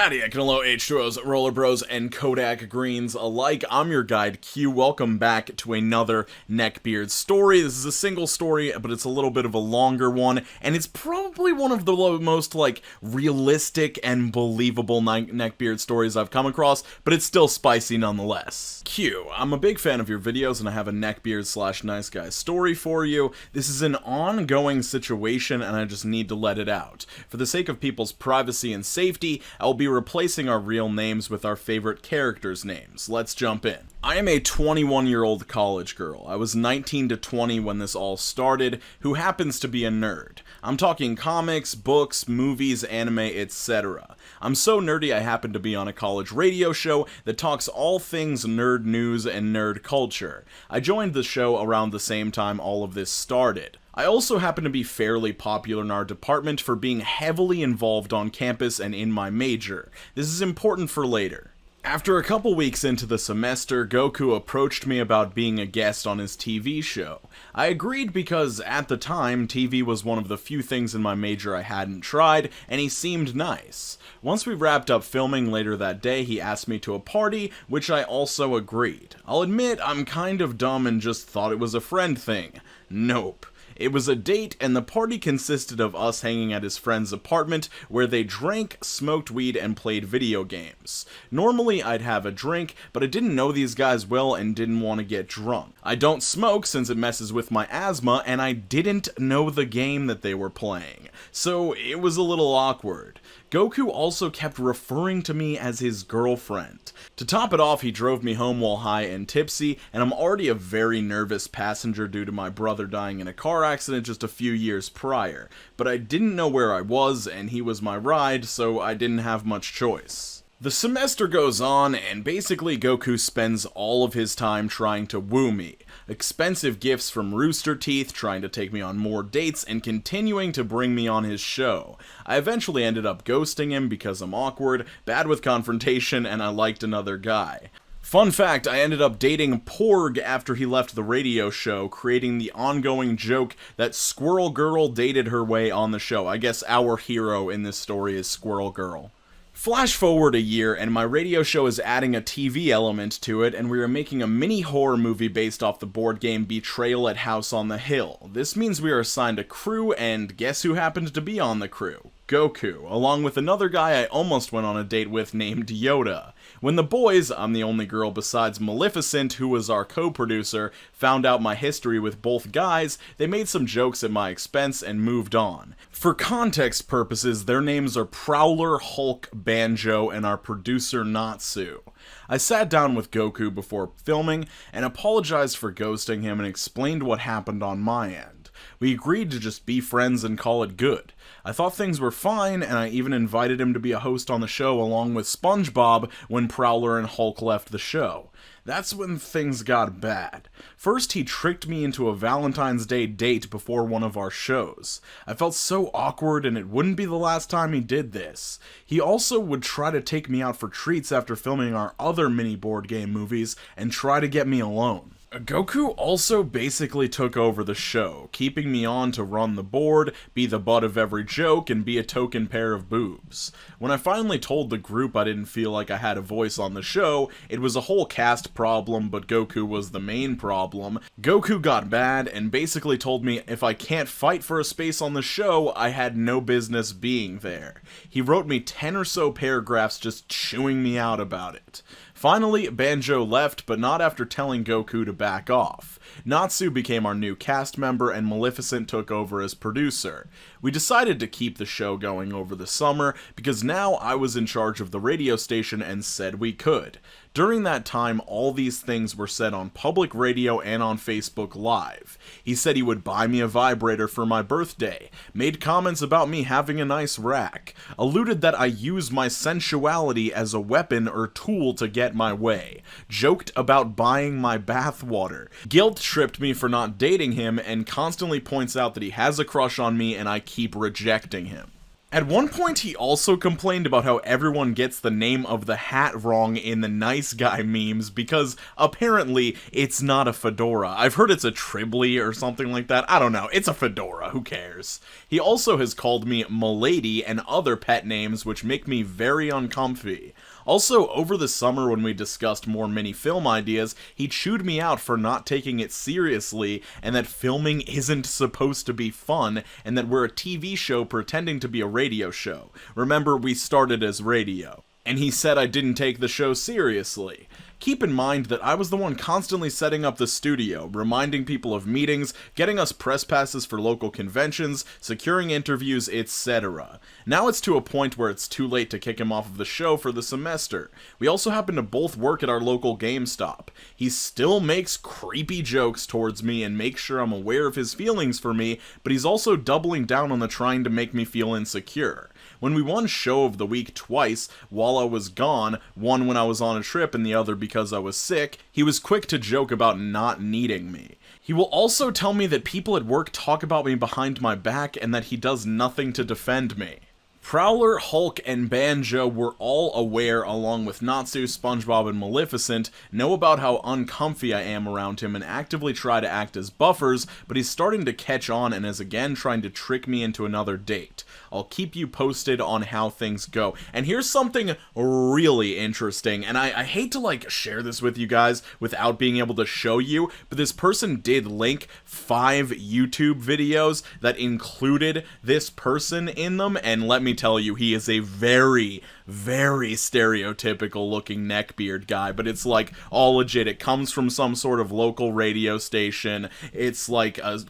Howdy, hello H2Os, Roller Bros, and Kodak Greens alike. I'm your guide, Q. Welcome back to another Neckbeard story. This is a single story, but it's a little bit of a longer one, and it's probably one of the most, realistic and believable Neckbeard stories I've come across, but it's still spicy nonetheless. Q. I'm a big fan of your videos, and I have a Neckbeard/Nice Guy story for you. This is an ongoing situation, and I just need to let it out. For the sake of people's privacy and safety, I will be replacing our real names with our favorite characters' names. Let's jump in. I am a 21-year-old college girl. I was 19 to 20 when this all started, who happens to be a nerd. I'm talking comics, books, movies, anime, etc. I'm so nerdy I happen to be on a college radio show that talks all things nerd news and nerd culture. I joined the show around the same time all of this started. I also happen to be fairly popular in our department for being heavily involved on campus and in my major. This is important for later. After a couple weeks into the semester, Goku approached me about being a guest on his TV show. I agreed because, at the time, TV was one of the few things in my major I hadn't tried, and he seemed nice. Once we wrapped up filming later that day, he asked me to a party, which I also agreed. I'll admit, I'm kind of dumb and just thought it was a friend thing. Nope. It was a date, and the party consisted of us hanging at his friend's apartment, where they drank, smoked weed, and played video games. Normally, I'd have a drink, but I didn't know these guys well and didn't want to get drunk. I don't smoke since it messes with my asthma, and I didn't know the game that they were playing. So, it was a little awkward. Goku also kept referring to me as his girlfriend. To top it off, he drove me home while high and tipsy, and I'm already a very nervous passenger due to my brother dying in a car accident just a few years prior. But I didn't know where I was, and he was my ride, so I didn't have much choice. The semester goes on, and basically Goku spends all of his time trying to woo me. Expensive gifts from Rooster Teeth, trying to take me on more dates, and continuing to bring me on his show. I eventually ended up ghosting him because I'm awkward, bad with confrontation, and I liked another guy. Fun fact, I ended up dating Porg after he left the radio show, creating the ongoing joke that Squirrel Girl dated her way on the show. I guess our hero in this story is Squirrel Girl. Flash forward a year, and my radio show is adding a TV element to it, and we are making a mini horror movie based off the board game Betrayal at House on the Hill. This means we are assigned a crew, and guess who happened to be on the crew? Goku, along with another guy I almost went on a date with named Yoda. When the boys, I'm the only girl besides Maleficent, who was our co-producer, found out my history with both guys, they made some jokes at my expense and moved on. For context purposes, their names are Prowler, Hulk, Banjo, and our producer Natsu. I sat down with Goku before filming and apologized for ghosting him and explained what happened on my end. We agreed to just be friends and call it good. I thought things were fine, and I even invited him to be a host on the show along with SpongeBob when Prowler and Hulk left the show. That's when things got bad. First, he tricked me into a Valentine's Day date before one of our shows. I felt so awkward, and it wouldn't be the last time he did this. He also would try to take me out for treats after filming our other mini board game movies and try to get me alone. Goku also basically took over the show, keeping me on to run the board, be the butt of every joke, and be a token pair of boobs. When I finally told the group I didn't feel like I had a voice on the show, it was a whole cast problem, but Goku was the main problem. Goku got bad and basically told me if I can't fight for a space on the show, I had no business being there. He wrote me 10 or so paragraphs just chewing me out about it. Finally, Banjo left, but not after telling Goku to back off. Natsu became our new cast member, and Maleficent took over as producer. We decided to keep the show going over the summer, because now I was in charge of the radio station and said we could. During that time, all these things were said on public radio and on Facebook Live. He said he would buy me a vibrator for my birthday, made comments about me having a nice rack, alluded that I use my sensuality as a weapon or tool to get my way, joked about buying my bathwater, guilt-tripped me for not dating him, and constantly points out that he has a crush on me and I keep rejecting him. At one point, he also complained about how everyone gets the name of the hat wrong in the nice guy memes because apparently it's not a fedora. I've heard it's a Tribly or something like that. I don't know. It's a fedora. Who cares? He also has called me Milady and other pet names which make me very uncomfy. Also, over the summer when we discussed more mini-film ideas, he chewed me out for not taking it seriously, and that filming isn't supposed to be fun, and that we're a TV show pretending to be a radio show. Remember, we started as radio. And he said I didn't take the show seriously. Keep in mind that I was the one constantly setting up the studio, reminding people of meetings, getting us press passes for local conventions, securing interviews, etc. Now it's to a point where it's too late to kick him off of the show for the semester. We also happen to both work at our local GameStop. He still makes creepy jokes towards me and makes sure I'm aware of his feelings for me, but he's also doubling down on the trying to make me feel insecure. When we won Show of the Week twice, while I was gone, one when I was on a trip and the other because I was sick, he was quick to joke about not needing me. He will also tell me that people at work talk about me behind my back and that he does nothing to defend me. Prowler, Hulk, and Banjo were all aware, along with Natsu, SpongeBob, and Maleficent, know about how uncomfy I am around him and actively try to act as buffers, but he's starting to catch on and is again trying to trick me into another date. I'll keep you posted on how things go. And here's something really interesting, and I hate to share this with you guys without being able to show you, but this person did link 5 YouTube videos that included this person in them, and let me tell you, he is a very, very stereotypical looking neckbeard guy, but it's all legit. It comes from some sort of local radio station. It's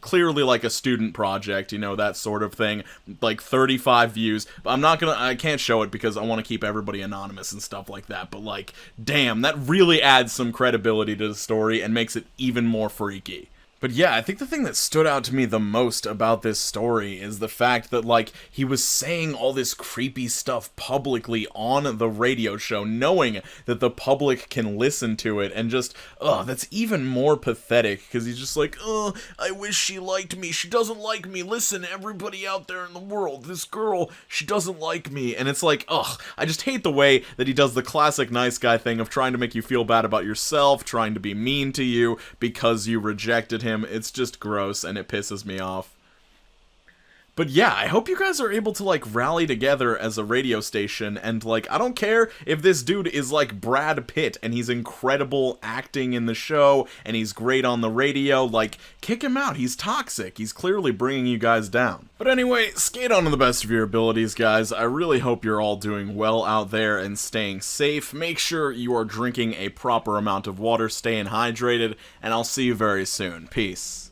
clearly like a student project, you know, that sort of thing. 35 views, but I can't show it because I want to keep everybody anonymous and stuff like that, but damn, that really adds some credibility to the story and makes it even more freaky. But yeah, I think the thing that stood out to me the most about this story is the fact that, he was saying all this creepy stuff publicly on the radio show, knowing that the public can listen to it, and just, that's even more pathetic, because he's just I wish she liked me, she doesn't like me, listen, everybody out there in the world, this girl, she doesn't like me, and it's I just hate the way that he does the classic nice guy thing of trying to make you feel bad about yourself, trying to be mean to you because you rejected him. It's just gross and it pisses me off. But yeah, I hope you guys are able to rally together as a radio station and I don't care if this dude is Brad Pitt and he's incredible acting in the show and he's great on the radio, kick him out, he's toxic, he's clearly bringing you guys down. But anyway, skate on to the best of your abilities, guys. I really hope you're all doing well out there and staying safe. Make sure you are drinking a proper amount of water, staying hydrated, and I'll see you very soon. Peace.